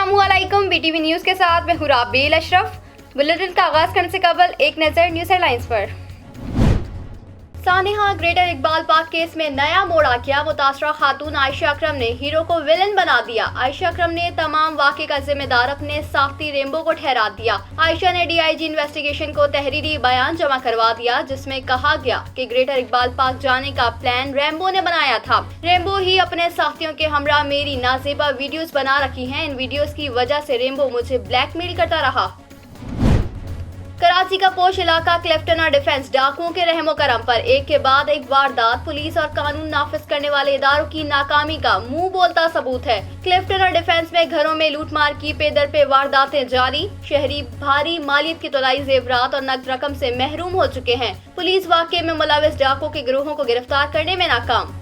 अस्सलामुअलैकुम BTV news के साथ मैं हूँ राबेल अशरफ। बुलेटिन का आगाज करने से कबल एक नज़र न्यूज़ हेडलाइंस पर। सानिहा ग्रेटर इकबाल पार्क केस में नया मोड़ आ गया। मुतासरा खातून आयशा अकरम ने हीरो को विलन बना दिया। आयशा अकरम ने तमाम वाक़े का जिम्मेदार अपने साथी रेम्बो को ठहरा दिया। आयशा ने DIG इन्वेस्टिगेशन को तहरीरी बयान जमा करवा दिया, जिसमें कहा गया कि ग्रेटर इकबाल पार्क जाने का प्लान रेम्बो ने बनाया था। रेम्बो ही अपने साथियों के हमरा मेरी नाजेबा वीडियोस बना रखी हैं। इन वीडियोस की वजह से रेम्बो मुझे ब्लैकमेल करता रहा। कराची का पोश इलाका क्लिफ्टन और डिफेंस डाकुओं के रहमो करम पर एक के बाद एक वारदात। पुलिस और कानून नाफिज करने वाले इदारों की नाकामी का मुंह बोलता सबूत है। क्लिफ्टन और डिफेंस में घरों में लूटमार की पेदर पे वारदातें जारी। शहरी भारी मालियत की तोलाई जेवरात और नकद रकम से महरूम हो चुके हैं। पुलिस वाकये में मुलविस डाकुओं के गिरोहों को गिरफ्तार करने में नाकाम।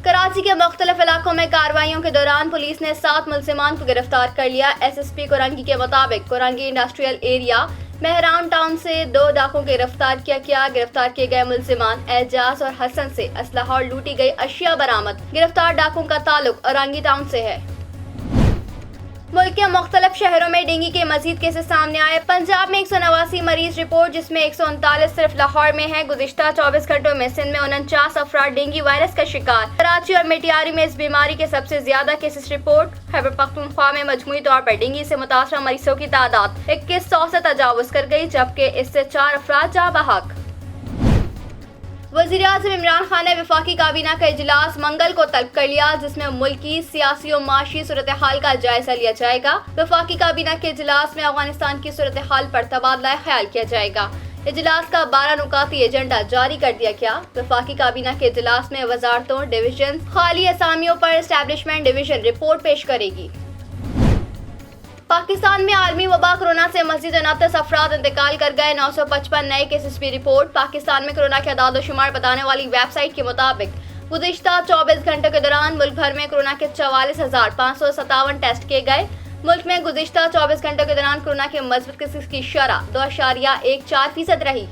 कराची के मुख्तलिफ इलाकों में कार्रवाइयों के दौरान पुलिस ने 7 मुलजिमान को गिरफ्तार कर लिया। SSP कोरंगी के मुताबिक Korangi industrial area Mehran town से 2 डाकुओं को गिरफ्तार किया गया। गिरफ्तार किए गए मुलजिमान एजाज और हसन से असलहा और लूटी गई अशिया बरामद। गिरफ्तार डाकुओं का ताल्लुक औरंगी टाउन से है। मुल्क के मुख्तलिफ शहरों में डेंगू के मजीद केसेस सामने आए। पंजाब में 189 मरीज रिपोर्ट, जिसमें 139 सिर्फ लाहौर में है। गुज़िश्ता 24 घंटों में सिंध में 49 अफराद डेंगू वायरस का शिकार। कराची और मेटियारी में इस बीमारी के सबसे ज्यादा केसेस रिपोर्ट। खैबर पख्तूनख्वा में मजमूई तौर पर डेंगू से मुतासरा मरीजों की तादाद 2100 से तजावुज कर गई, जबकि इससे 4 अफराद जाँ बहक। वज़ीर-ए-आज़म इमरान खान ने वफाकी काबीना का इजलास मंगल को तलब कर लिया, जिसमें मुल्की सियासी और माशी सूरत हाल का जायजा लिया जाएगा। वफाकी काबीना के इजलास में अफगानिस्तान की सूरत हाल पर तबादला ख्याल किया जाएगा। इजलास का 12 नुकाती एजेंडा जारी कर दिया गया। वफाकी काबीना के इजलास में वजारतों, डिवीजन, खाली असामियों पर एस्टैब्लिशमेंट डिवीजन रिपोर्ट पेश करेगी। पाकिस्तान में आलमी वबा कोरोना से मज़ीद 29 अफराद इंतकाल कर गए। 955 नए केसेस की रिपोर्ट। पाकिस्तान में कोरोना के अदाद शुमार बताने वाली वेबसाइट के मुताबिक गुज़िश्ता 24 घंटों के दौरान मुल्क भर में कोरोना के 44,557 टेस्ट किए गए। मुल्क में गुज़िश्ता 24 घंटों के दौरान कोरोना के मज़बूत केसेस की शरह 2.14% रही।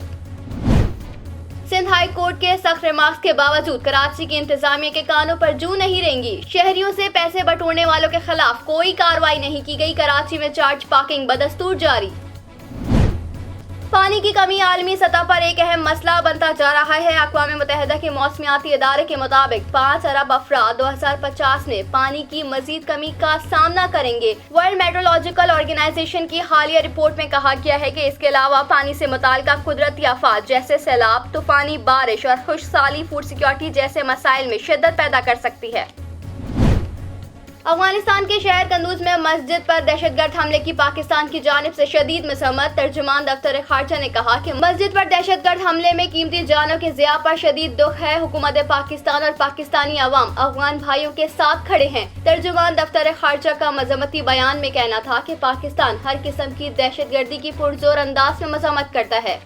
सिंध हाई कोर्ट के सख्त रिमार्क्स के बावजूद कराची की इंतजामिया के कानों पर जू नहीं रेंगी। शहरियों से पैसे बटोरने वालों के खिलाफ कोई कार्रवाई नहीं की गई। कराची में चार्ज पार्किंग बदस्तूर जारी। पानी की कमी आलमी सतह पर एक अहम मसला बनता जा रहा है। अक़वाम मुत्तहिदा के मौसमियाती इदारे के मुताबिक 5 अरब अफराद 2050 में पानी की मजीद कमी का सामना करेंगे। वर्ल्ड मेट्रोलॉजिकल ऑर्गेनाइजेशन की हालिया रिपोर्ट में कहा गया है कि इसके अलावा पानी से मुताल्लिक़ कुदरती आफात जैसे सैलाब, तूफानी बारिश और खुश्कसाली फूड सिक्योरिटी जैसे मसाइल में शिद्दत पैदा कर सकती है। अफगानिस्तान के शहर कंदूज में मस्जिद पर दहशतगर्द हमले की पाकिस्तान की जानिब से शदीद मज़म्मत। तर्जुमान दफ्तर खारजा ने कहा कि मस्जिद पर दहशतगर्द हमले में कीमती जानों के ज़िया पर शदीद दुख है। हुकूमत पाकिस्तान और पाकिस्तानी अवाम अफगान भाइयों के साथ खड़े हैं। तर्जुमान दफ्तर खारजा का मज़म्मती बयान में कहना था कि पाकिस्तान हर किस्म की दहशतगर्दी की पुरजोर अंदाज में मज़म्मत करता है।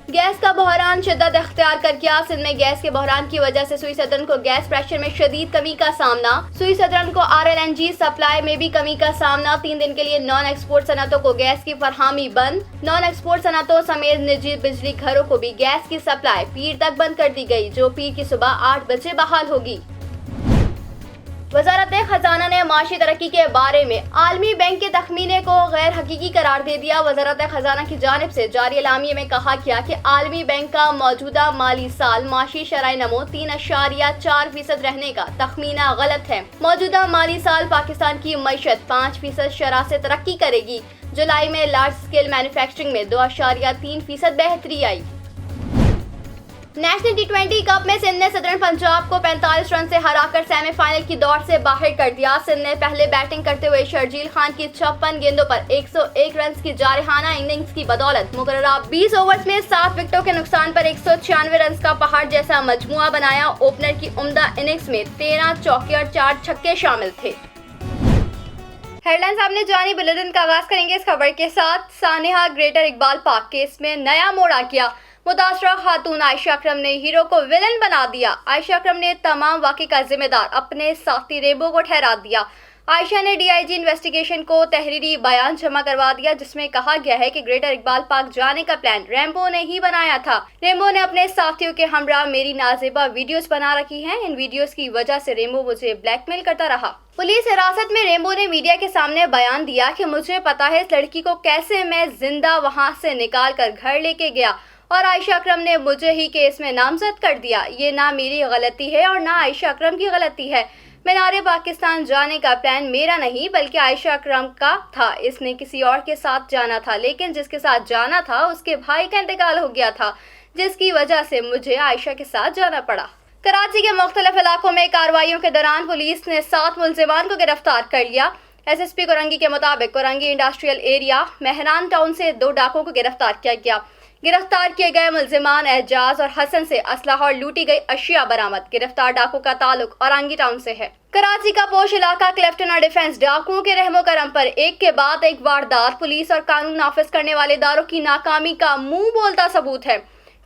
गैस का बहरान शिद्दत अख्तियार कर गया। सिंध में गैस के बहरान की वजह से सुई सदरन को गैस प्रेशर में शदीद कमी का सामना। सुई सदरन को RLNG सप्लाई में भी कमी का सामना। 3 दिन के लिए नॉन एक्सपोर्ट सनतों को गैस की फरहामी बंद। नॉन एक्सपोर्ट सनतों समेत निजी बिजली घरों को भी गैस की सप्लाई पीर तक बंद कर दी गई, जो पीर की सुबह 8 बजे बहाल होगी। वज़ारत खजाना ने माशी तरक्की के बारे में आलमी बैंक के तखमीने को गैर हकीकी करार दे दिया। वज़ारत खजाना की जानिब से जारी एलामिये में कहा गया कि आलमी बैंक का मौजूदा माली साल माशी शरह नमो 3.4% रहने का तखमीना गलत है। मौजूदा माली साल पाकिस्तान की मईशत 5% शरह से तरक्की करेगी। जुलाई में लार्ज स्केल मैन्युफैक्चरिंग में 2.3% बेहतरी आई। नेशनल T20 कप में सिंध ने सदरन पंजाब को 45 रन से हराकर सेमीफाइनल की दौड़ से बाहर कर दिया। सिंध ने पहले बैटिंग करते हुए शर्जील खान की 56 गेंदों पर 101 रन की जारहाना इनिंग्स की बदौलत मुकर्ररा 20 ओवर्स में 7 विकेटों के नुकसान पर 196 रन का पहाड़ जैसा मजमुआ बनाया। ओपनर की उम्दा इनिंग्स में 13 चौके और 4 छक्के शामिल थे। हेडलाइंस आपने जानी। बुलेटिन का आगाज करेंगे इस खबर के साथ। सानिहा ग्रेटर इकबाल पार्क केस में नया मोड़ आ गया। मुतासरा खातून आयशा अकरम ने हीरो को विलन बना दिया। आयशा अकरम ने तमाम वाक़े का जिम्मेदार अपने साथी रेम्बो को ठहरा दिया। عائشہ نے DIG انویسٹیگیشن کو تحریری بیان جمع کروا دیا جس میں کہا گیا ہے کہ گریٹر اقبال پارک جانے کا پلان ریمبو نے ہی بنایا تھا۔ ریمبو نے اپنے ساتھیوں کے ہمراہ میری نازیبا ویڈیوز بنا رکھی ہیں۔ ان ویڈیوز کی وجہ سے ریمبو مجھے بلیک میل کرتا رہا۔ پولیس حراست میں ریمبو نے میڈیا کے سامنے بیان دیا کہ مجھے پتا ہے اس لڑکی کو کیسے میں زندہ وہاں سے نکال کر گھر لے کے گیا اور عائشہ اکرم نے مجھے ہی کیس میں نامزد کر دیا۔ یہ نہ میری غلطی ہے اور نہ عائشہ اکرم کی غلطی ہے۔ مینار پاکستان جانے کا پلان میرا نہیں بلکہ عائشہ اکرم کا تھا۔ اس نے کسی اور کے ساتھ جانا تھا، لیکن جس کے ساتھ جانا تھا اس کے بھائی کا انتقال ہو گیا تھا، جس کی وجہ سے مجھے عائشہ کے ساتھ جانا پڑا۔ کراچی کے مختلف علاقوں میں کارروائیوں کے دوران پولیس نے 7 ملزمان کو گرفتار کر لیا۔ SSP کورنگی کے مطابق Korangi industrial area Mehran town سے 2 ڈاکوؤں کو گرفتار کیا گیا۔ گرفتار کیے گئے ملزمان اعجاز اور حسن سے اسلحہ اور لوٹی گئی اشیاء برآمد۔ گرفتار ڈاکو کا تعلق اورانگی ٹاؤن سے ہے۔ کراچی کا پوش علاقہ کلیفٹن اور ڈیفنس ڈاکوؤں کے رحم و کرم پر ایک کے بعد ایک واردات، پولیس اور قانون نافذ کرنے والے اداروں کی ناکامی کا منہ بولتا ثبوت ہے۔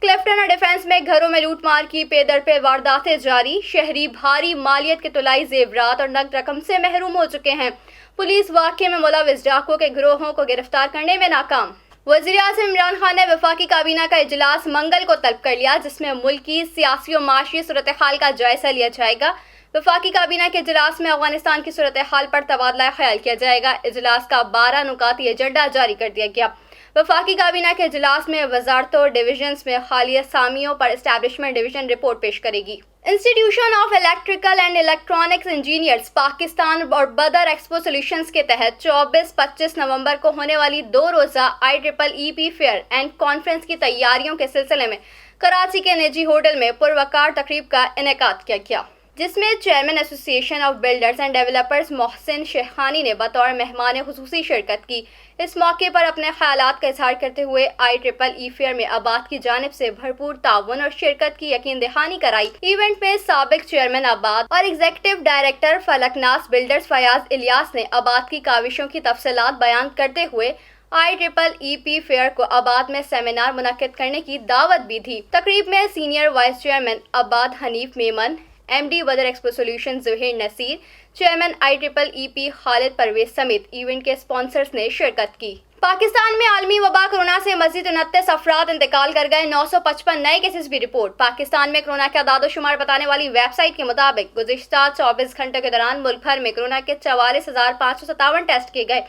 کلیفٹن اور ڈیفنس میں گھروں میں لوٹ مار کی پے در پے وارداتیں جاری، شہری بھاری مالیت کے طلائی زیورات اور نقد رقم سے محروم ہو چکے ہیں۔ پولیس واقعے میں ملوث ڈاکوؤں کے گروہوں کو گرفتار کرنے میں ناکام۔ وزیراعظم عمران خان نے وفاقی کابینہ کا اجلاس منگل کو طلب کر لیا جس میں ملک کی سیاسی و معاشی صورتحال کا جائزہ لیا جائے گا۔ وفاقی کابینہ کے اجلاس میں افغانستان کی صورتحال پر تبادلہ خیال کیا جائے گا۔ اجلاس کا 12 نکاتی ایجنڈا جاری کر دیا گیا۔ وفاقی کابینہ کے اجلاس میں وزارتوں اور ڈویژنز میں خالی اسامیوں پر اسٹیبلشمنٹ ڈویژن رپورٹ پیش کرے گی۔ انسٹی tuition of electrical and electronics engineers Pakistan اور بدر ایکسپو سولوشنز کے تحت 24-25 نومبر کو ہونے والی 2 روزہ IEEE فیئر اینڈ کانفرنس کی تیاریوں کے سلسلے میں کراچی کے نجی ہوٹل میں پروقار تقریب کا انعقاد کیا گیا، جس میں چیئرمین ایسوسی ایشن آف بلڈرز اینڈ ڈیولپرز محسن شیخانی نے بطور مہمان خصوصی شرکت کی۔ اس موقع پر اپنے خیالات کا اظہار کرتے ہوئے IEEE فیئر میں آباد کی جانب سے بھرپور تعاون اور شرکت کی یقین دہانی کرائی۔ ایونٹ میں سابق چیئرمین آباد اور ایگزیکٹو ڈائریکٹر فلک ناز بلڈرز فیاض الیاس نے آباد کی کاوشوں کی تفصیلات بیان کرتے ہوئے IEEE فیئر کو آباد میں سیمینار منعقد کرنے کی دعوت بھی دی۔ تقریب میں senior vice chairman ABAD Hanif Memon, MD Badar expo solution Zaheer Naseer, chairman IEEE Khalid Parvez سمیت ایونٹ کے اسپانسرز نے شرکت کی۔ پاکستان میں عالمی وبا کورونا سے مزید 29 افراد انتقال کر گئے، 955 نئے کیسز بھی رپورٹ۔ پاکستان میں کورونا کے اعداد و شمار بتانے والی ویب سائٹ کے مطابق گزشتہ 24 گھنٹوں کے دوران ملک بھر میں کورونا کے 44,557 ٹیسٹ کیے گئے۔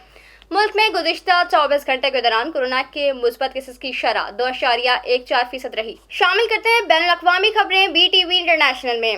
ملک میں گزشتہ 24 گھنٹے کے دوران کورونا کے مثبت کیسز کی شرح 2.14% رہی۔ شامل کرتے ہیں بین الاقوامی خبریں BTV انٹرنیشنل میں۔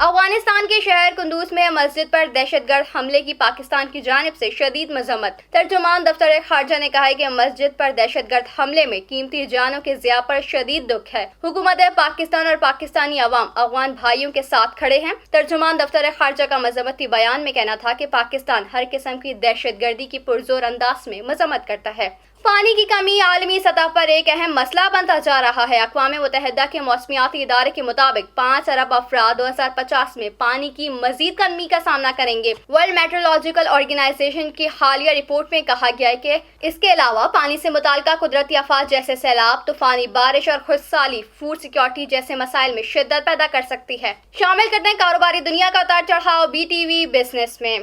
افغانستان کے شہر قندوز میں مسجد پر دہشت گرد حملے کی پاکستان کی جانب سے شدید مذمت۔ ترجمان دفتر خارجہ نے کہا ہے کہ مسجد پر دہشت گرد حملے میں قیمتی جانوں کے ضیاع پر شدید دکھ ہے۔ حکومت پاکستان اور پاکستانی عوام افغان بھائیوں کے ساتھ کھڑے ہیں۔ ترجمان دفتر خارجہ کا مذمتی بیان میں کہنا تھا کہ پاکستان ہر قسم کی دہشت گردی کی پرزور انداز میں مذمت کرتا ہے۔ پانی کی کمی عالمی سطح پر ایک اہم مسئلہ بنتا جا رہا ہے۔ اقوام متحدہ کے موسمیاتی ادارے کے مطابق 5 ارب افراد 2050 میں پانی کی مزید کمی کا سامنا کریں گے۔ ورلڈ میٹرولوجیکل آرگنائزیشن کی حالیہ رپورٹ میں کہا گیا ہے کہ اس کے علاوہ پانی سے متعلقہ قدرتی آفات جیسے سیلاب، طوفانی بارش اور خشک سالی فوڈ سیکورٹی جیسے مسائل میں شدت پیدا کر سکتی ہے۔ شامل کرتے ہیں کاروباری دنیا کا اتار چڑھاؤ BTV بزنس میں۔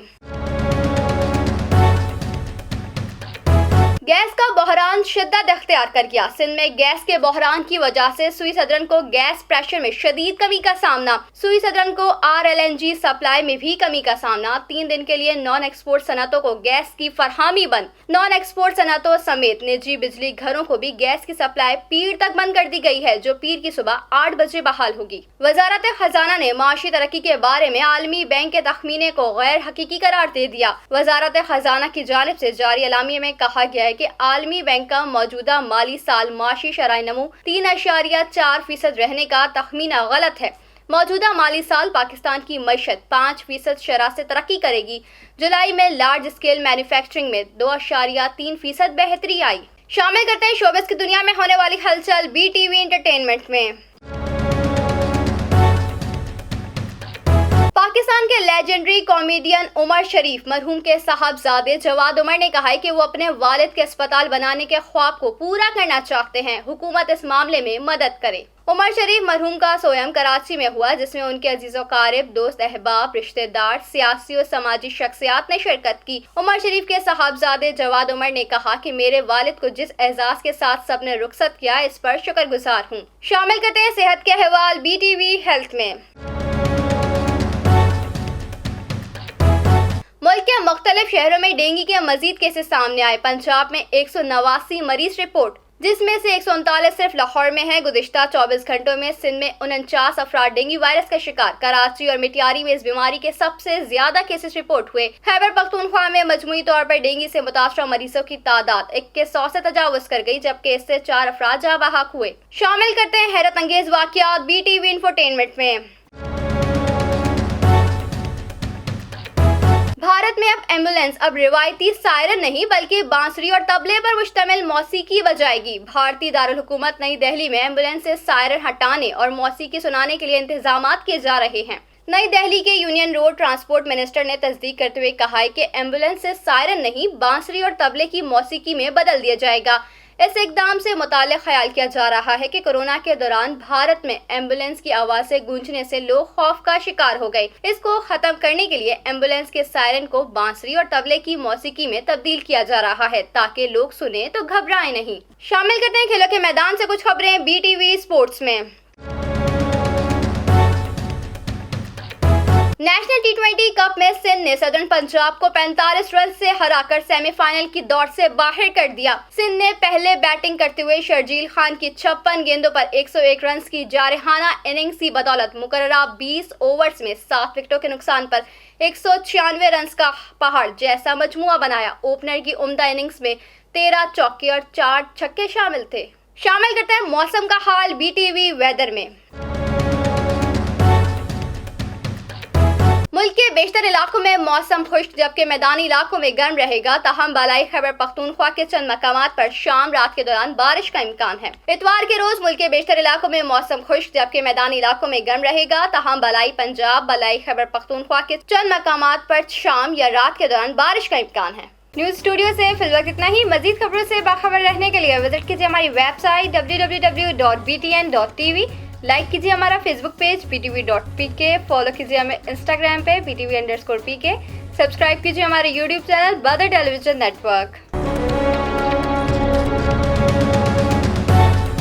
گیس کا بحران شدت اختیار کر گیا۔ سندھ میں گیس کے بحران کی وجہ سے سوئی صدرن کو گیس پریشر میں شدید کمی کا سامنا۔ سوئی صدرن کو RLNG سپلائی میں بھی کمی کا سامنا۔ 3 دن کے لیے نان ایکسپورٹ صنعتوں کو گیس کی فراہمی بند۔ نان ایکسپورٹ صنعتوں سمیت نجی بجلی گھروں کو بھی گیس کی سپلائی پیر تک بند کر دی گئی ہے، جو پیر کی صبح 8 بجے بحال ہوگی۔ وزارت خزانہ نے معاشی ترقی کے بارے میں عالمی بینک کے تخمینے کو غیر حقیقی قرار دے دیا۔ وزارت خزانہ کی جانب سے جاری اعلامیے میں کہا گیا ہے کہ عالمی بینک کا موجودہ مالی سال معاشی شرح نمو 3.4% رہنے کا تخمینہ غلط ہے۔ موجودہ مالی سال پاکستان کی معیشت 5% شرح سے ترقی کرے گی۔ جولائی میں لارج اسکیل مینوفیکچرنگ میں 2.3% بہتری آئی۔ شامل کرتے ہیں شوبز کی دنیا میں ہونے والی ہلچل BTV انٹرٹینمنٹ میں۔ पाकिस्तान के लेजेंडरी कॉमेडियन उमर शरीफ मरहूम के साहबजादे जवाद उमर ने कहा है कि वो अपने वालिद के अस्पताल बनाने के ख्वाब को पूरा करना चाहते हैं। हुकूमत इस मामले में मदद करे। उमर शरीफ मरहूम का सोयम कराची में हुआ, जिसमें उनके अजीज़ो क़ारिब, दोस्त, अहबाब, रिश्तेदार, सियासी और समाजी शख्सियात ने शिरकत की। उमर शरीफ के साहबजादे जवाद उमर ने कहा कि मेरे वालिद को जिस एजाज़ के साथ सबने रुखसत किया, इस पर शुक्रगुजार हूँ। शामिल करते हैं सेहत के अहवाल BTV हेल्थ में। मुल्क के मुख्तलिफ शहरों में डेंगू के मजीद केसेस सामने आए। पंजाब में 189 मरीज रिपोर्ट, जिसमें से 139 सिर्फ लाहौर में है। गुज़िश्ता 24 घंटों में सिंध में 49 अफराद डेंगू वायरस का शिकार। कराची और मिटियारी में इस बीमारी के सबसे ज्यादा केसेस रिपोर्ट हुए। खैबर पख्तूनख्वा में मजमूई तौर पर डेंगू से मुतासरा मरीजों की तादाद 2100 से तजावुज कर गई, जबकि इससे 4 अफराद जाँ बहक हुए। शामिल करते हैं हैरत अंगेज वाक़यात BTV इंफोटेनमेंट में। भारत में अब एम्बुलेंस अब रिवायती सायरन नहीं बल्कि बांसुरी और तबले पर मुश्तमिल मौसीकी बजाएगी। भारतीय दारुल हुकूमत नई दिल्ली में एम्बुलेंस से सायरन हटाने और मौसीकी सुनाने के लिए इंतजामात किए जा रहे हैं। नई दिल्ली के यूनियन रोड ट्रांसपोर्ट मिनिस्टर ने तस्दीक करते हुए कहा है कि एम्बुलेंस से सायरन नहीं, बांसुरी और तबले की मौसीकी में बदल दिया जाएगा। इस इकदाम से मुताल्लिक़ ख्याल किया जा रहा है कि कोरोना के दौरान भारत में एम्बुलेंस की आवाज़ें गूंजने से लोग खौफ का शिकार हो गए। इसको खत्म करने के लिए एम्बुलेंस के सायरन को बांसुरी और तबले की मौसीकी में तब्दील किया जा रहा है, ताकि लोग सुने तो घबराएं नहीं। शामिल करते हैं खेलों के मैदान से कुछ खबरें BTV स्पोर्ट्स में। नेशनल T20 कप में सिंध ने सदर्न पंजाब को 45 रन से हराकर सेमीफाइनल की दौड़ से बाहर कर दिया। सिंध ने पहले बैटिंग करते हुए शर्जील खान की 56 गेंदों पर 101 रन की जारहाना इनिंग्स की बदौलत मुकर्ररा 20 ओवर्स में 7 विकेटों के नुकसान पर 196 रन का पहाड़ जैसा मजमुआ बनाया। ओपनर की उम्दा इनिंग्स में 13 चौके और 4 छक्के शामिल थे। शामिल करते हैं मौसम का हाल BTV वेदर में। मुल्क के बेशतर इलाकों में मौसम खुश्क, जबकि मैदानी इलाकों में गर्म रहेगा। ताहम बालाई खैबर पख्तूनख्वा के चंद मकामात पर शाम रात के दौरान बारिश का इम्कान है। इतवार के रोज मुल्क के बेशतर इलाकों में मौसम खुश्क, जबकि मैदानी इलाकों में गर्म रहेगा। ताहम बालाई पंजाब, बालाई खैबर पख्तूनख्वा के चंद मकामात पर शाम या रात के दौरान बारिश का इम्कान है। न्यूज स्टूडियो से फिल वक्त इतना ही। मजीद खबरों से बाखबर रहने के लिए विजिट कीजिए हमारी वेबसाइट www.btn.tv। लाइक कीजिए हमारा फेसबुक पेज btv.pk, फॉलो कीजिए हमें इंस्टाग्राम पे btv_pk, सब्सक्राइब कीजिए हमारे यूट्यूब चैनल बदर टेलीविजन नेटवर्क।